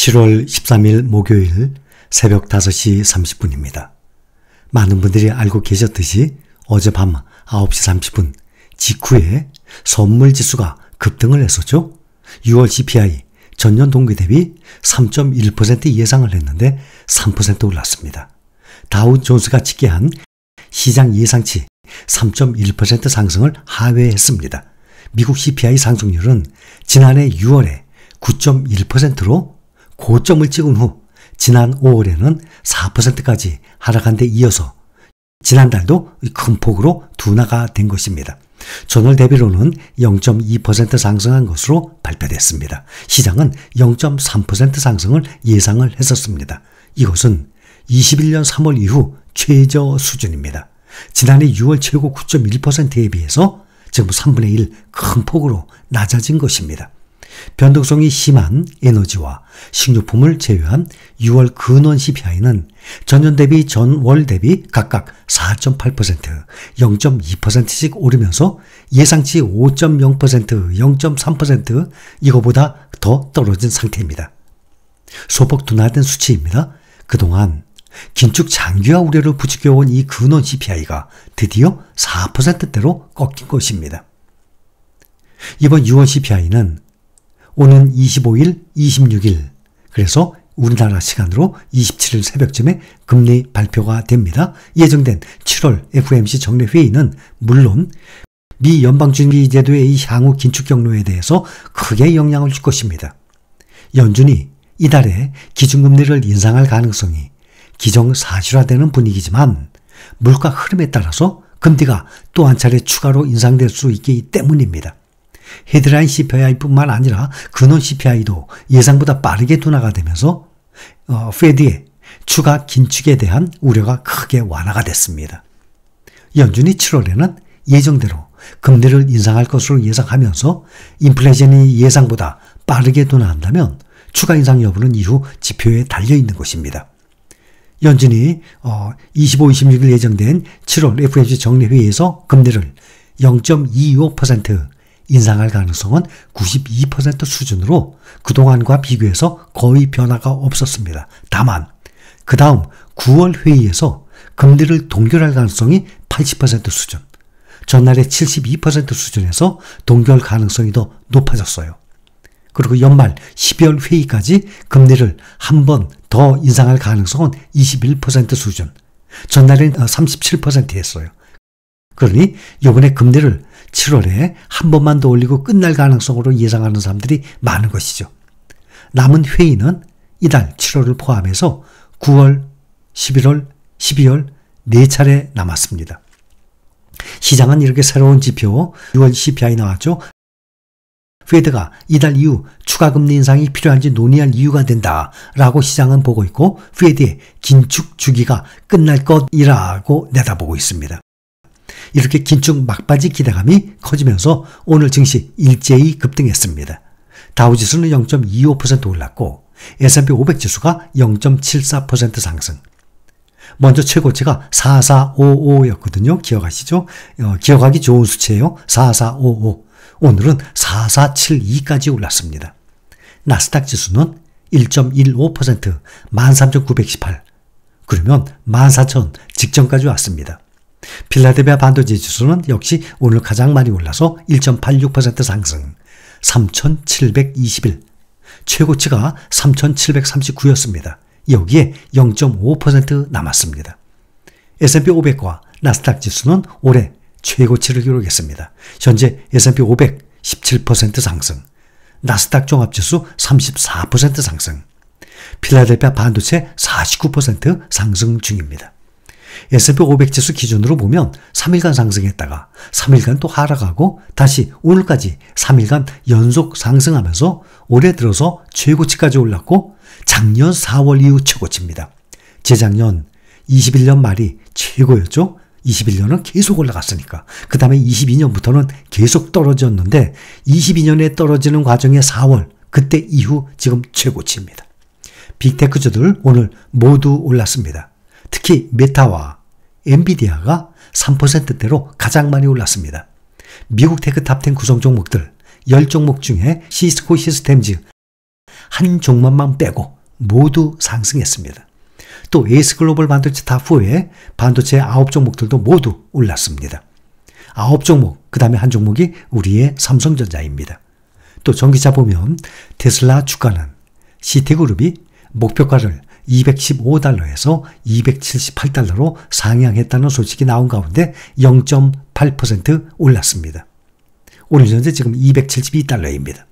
7월 13일 목요일 새벽 5시 30분입니다. 많은 분들이 알고 계셨듯이 어젯밤 9시 30분 직후에 선물지수가 급등을 했었죠. 6월 CPI 전년 동기 대비 3.1% 예상을 했는데 3% 올랐습니다. 다우존스가 집계한 시장 예상치 3.1% 상승을 하회했습니다. 미국 CPI 상승률은 지난해 6월에 9.1%로 고점을 찍은 후 지난 5월에는 4%까지 하락한 데 이어서 지난달도 큰 폭으로 둔화가 된 것입니다. 전월 대비로는 0.2% 상승한 것으로 발표됐습니다. 시장은 0.3% 상승을 예상을 했었습니다. 이것은 21년 3월 이후 최저 수준입니다. 지난해 6월 최고 9.1%에 비해서 지금 3분의 1 큰 폭으로 낮아진 것입니다. 변동성이 심한 에너지와 식료품을 제외한 6월 근원 CPI는 전년 대비 전월 대비 각각 4.8%, 0.2%씩 오르면서 예상치 5.0%, 0.3% 이거보다 더 떨어진 상태입니다. 소폭 둔화된 수치입니다. 그동안 긴축 장기화 우려를 부추겨온 이 근원 CPI가 드디어 4%대로 꺾인 것입니다. 이번 6월 CPI는 오는 25일, 26일, 그래서 우리나라 시간으로 27일 새벽쯤에 금리 발표가 됩니다. 예정된 7월 FOMC 정례회의는 물론 미 연방준비제도의 향후 긴축 경로에 대해서 크게 영향을 줄 것입니다. 연준이 이달에 기준금리를 인상할 가능성이 기정사실화되는 분위기지만 물가 흐름에 따라서 금리가 또 한 차례 추가로 인상될 수 있기 때문입니다. 헤드라인 CPI뿐만 아니라 근원 CPI도 예상보다 빠르게 둔화가 되면서 페드의 추가 긴축에 대한 우려가 크게 완화가 됐습니다. 연준이 7월에는 예정대로 금리를 인상할 것으로 예상하면서 인플레이션이 예상보다 빠르게 둔화한다면 추가 인상 여부는 이후 지표에 달려있는 것입니다. 연준이 25, 26일 예정된 7월 FOMC 정례회의에서 금리를 0.25% 인상할 가능성은 92% 수준으로 그동안과 비교해서 거의 변화가 없었습니다. 다만 그 다음 9월 회의에서 금리를 동결할 가능성이 80% 수준, 전날의 72% 수준에서 동결 가능성이 더 높아졌어요. 그리고 연말 12월 회의까지 금리를 한 번 더 인상할 가능성은 21% 수준, 전날엔 37%였어요. 그러니 이번에 금리를 7월에 한 번만 더 올리고 끝날 가능성으로 예상하는 사람들이 많은 것이죠. 남은 회의는 이달 7월을 포함해서 9월, 11월, 12월 4차례 남았습니다. 시장은 이렇게 새로운 지표 6월 CPI 나왔죠. 페드가 이달 이후 추가 금리 인상이 필요한지 논의할 이유가 된다라고 시장은 보고 있고 페드의 긴축 주기가 끝날 것이라고 내다보고 있습니다. 이렇게 긴축 막바지 기대감이 커지면서 오늘 증시 일제히 급등했습니다. 다우지수는 0.25% 올랐고 S&P 500 지수가 0.74% 상승. 먼저 최고치가 4455였거든요. 기억하시죠? 기억하기 좋은 수치예요. 4455. 오늘은 4472까지 올랐습니다. 나스닥 지수는 1.15%, 13,918. 그러면 14,000 직전까지 왔습니다. 필라델피아 반도체 지수는 역시 오늘 가장 많이 올라서 1.86% 상승, 3,721. 최고치가 3,739였습니다. 여기에 0.5% 남았습니다. S&P 500과 나스닥 지수는 올해 최고치를 기록했습니다. 현재 S&P 500 17% 상승, 나스닥 종합지수 34% 상승, 필라델피아 반도체 49% 상승 중입니다. S&P 500 지수 기준으로 보면 3일간 상승했다가 3일간 또 하락하고 다시 오늘까지 3일간 연속 상승하면서 올해 들어서 최고치까지 올랐고 작년 4월 이후 최고치입니다. 재작년 21년 말이 최고였죠. 21년은 계속 올라갔으니까. 그 다음에 22년부터는 계속 떨어졌는데 22년에 떨어지는 과정의 4월, 그때 이후 지금 최고치입니다. 빅테크주들 오늘 모두 올랐습니다. 특히 메타와 엔비디아가 3%대로 가장 많이 올랐습니다. 미국 테크 탑10 구성 종목들 10종목 중에 시스코 시스템즈 한 종목만 빼고 모두 상승했습니다. 또 에이스글로벌 반도체 탑 4에 반도체 9종목들도 모두 올랐습니다. 9종목, 그 다음에 한 종목이 우리의 삼성전자입니다. 또 전기차 보면 테슬라 주가는 시티그룹이 목표가를 215달러에서 278달러로 상향했다는 소식이 나온 가운데 0.8% 올랐습니다. 오늘 현재 지금 272달러입니다.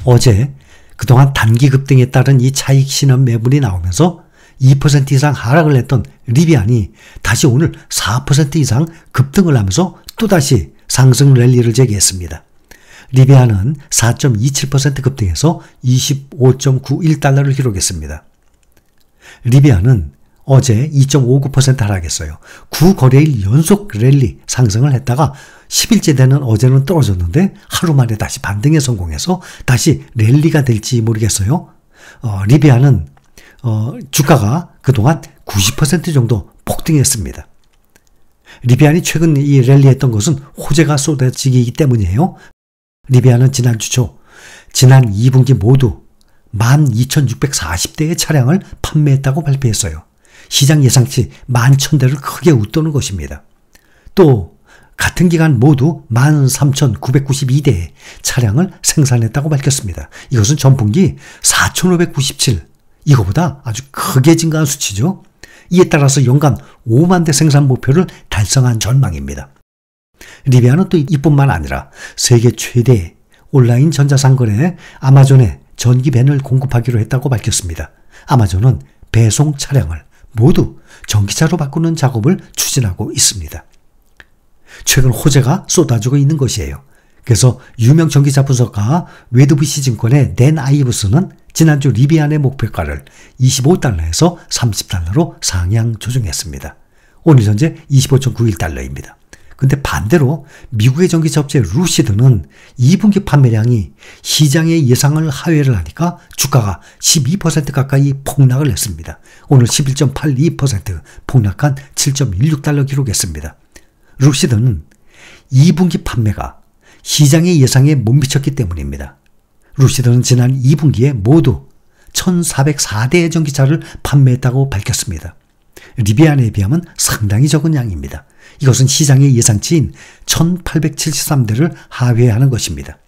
어제 그동안 단기 급등에 따른 이 차익 실현 매물이 나오면서 2% 이상 하락을 했던 리비안이 다시 오늘 4% 이상 급등을 하면서 또다시 상승 랠리를 재개했습니다. 리비안은 4.27% 급등해서 25.91달러를 기록했습니다. 리비안은 어제 2.59% 하락했어요. 9거래일 연속 랠리 상승을 했다가 10일째 되는 어제는 떨어졌는데 하루 만에 다시 반등에 성공해서 다시 랠리가 될지 모르겠어요. 리비안은 주가가 그동안 90% 정도 폭등했습니다. 리비안이 최근 이 랠리했던 것은 호재가 쏟아지기 때문이에요. 리비안은 지난주 초, 지난 2분기 모두 12,640대의 차량을 판매했다고 발표했어요. 시장 예상치 11,000대를 크게 웃도는 것입니다. 또 같은 기간 모두 13,992대의 차량을 생산했다고 밝혔습니다. 이것은 전분기 4,597, 이거보다 아주 크게 증가한 수치죠. 이에 따라서 연간 5만 대 생산 목표를 달성한 전망입니다. 리비안은 또 이뿐만 아니라 세계 최대의 온라인 전자상거래 아마존에 전기밴을 공급하기로 했다고 밝혔습니다. 아마존은 배송 차량을 모두 전기차로 바꾸는 작업을 추진하고 있습니다. 최근 호재가 쏟아지고 있는 것이에요. 그래서 유명 전기차 분석가 웨드비시 증권의 댄 아이브스는 지난주 리비안의 목표가를 25달러에서 30달러로 상향 조정했습니다. 오늘 현재 25.91달러입니다. 근데 반대로 미국의 전기차 업체 루시드는 2분기 판매량이 시장의 예상을 하회를 하니까 주가가 12% 가까이 폭락을 했습니다. 오늘 11.82% 폭락한 7.16달러 기록했습니다. 루시드는 2분기 판매가 시장의 예상에 못 미쳤기 때문입니다. 루시드는 지난 2분기에 모두 1,404대의 전기차를 판매했다고 밝혔습니다. 리비안에 비하면 상당히 적은 양입니다. 이것은 시장의 예상치인 1,873대를 하회하는 것입니다.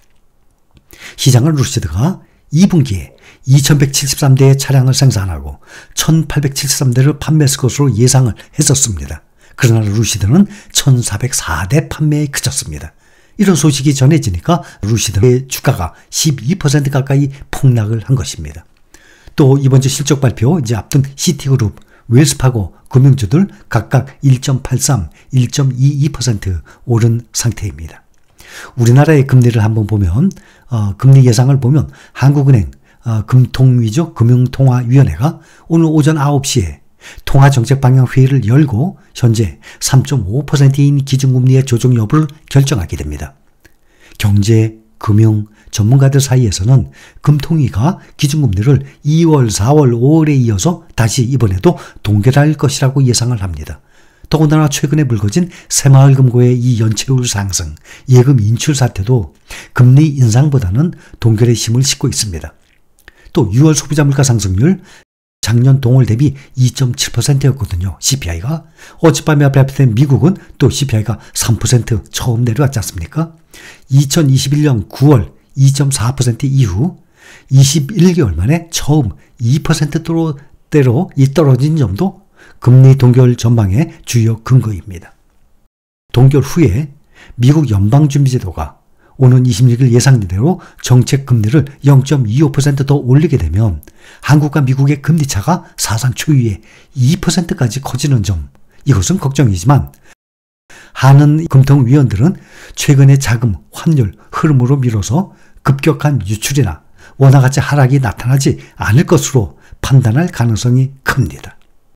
시장은 루시드가 2분기에 2,173대의 차량을 생산하고 1,873대를 판매했을 것으로 예상을 했었습니다. 그러나 루시드는 1,404대 판매에 그쳤습니다. 이런 소식이 전해지니까 루시드의 주가가 12% 가까이 폭락을 한 것입니다. 또 이번 주 실적 발표 이제 앞둔 시티그룹, 웰스파고 금융주들 각각 1.83, 1.22% 오른 상태입니다. 우리나라의 금리를 한번 보면 금리 예상을 보면 한국은행 금통위죠 금융통화위원회가 오늘 오전 9시에 통화정책방향회의를 열고 현재 3.5%인 기준금리의 조정 여부를 결정하게 됩니다. 경제, 금융, 전문가들 사이에서는 금통위가 기준금리를 2월, 4월, 5월에 이어서 다시 이번에도 동결할 것이라고 예상을 합니다. 더군다나 최근에 불거진 새마을금고의 이 연체율 상승, 예금 인출 사태도 금리 인상보다는 동결의 힘을 싣고 있습니다. 또 6월 소비자 물가 상승률 작년 동월 대비 2.7%였거든요. CPI가. 어젯밤에 발표된 미국은 또 CPI가 3% 처음 내려왔지 않습니까? 2021년 9월 2.4% 이후 21개월 만에 처음 2%대로 떨어진 점도 금리 동결 전망의 주요 근거입니다. 동결 후에 미국 연방준비제도가 오는 26일 예상대로 정책 금리를 0.25% 더 올리게 되면 한국과 미국의 금리 차가 사상 초유의 2%까지 커지는 점, 이것은 걱정이지만 한은 금통위원들은 최근의 자금, 환율 흐름으로 미뤄서 급격한 유출이나 원화가치 하락이 나타나지 않을 것으로 판단할 가능성이 큽니다.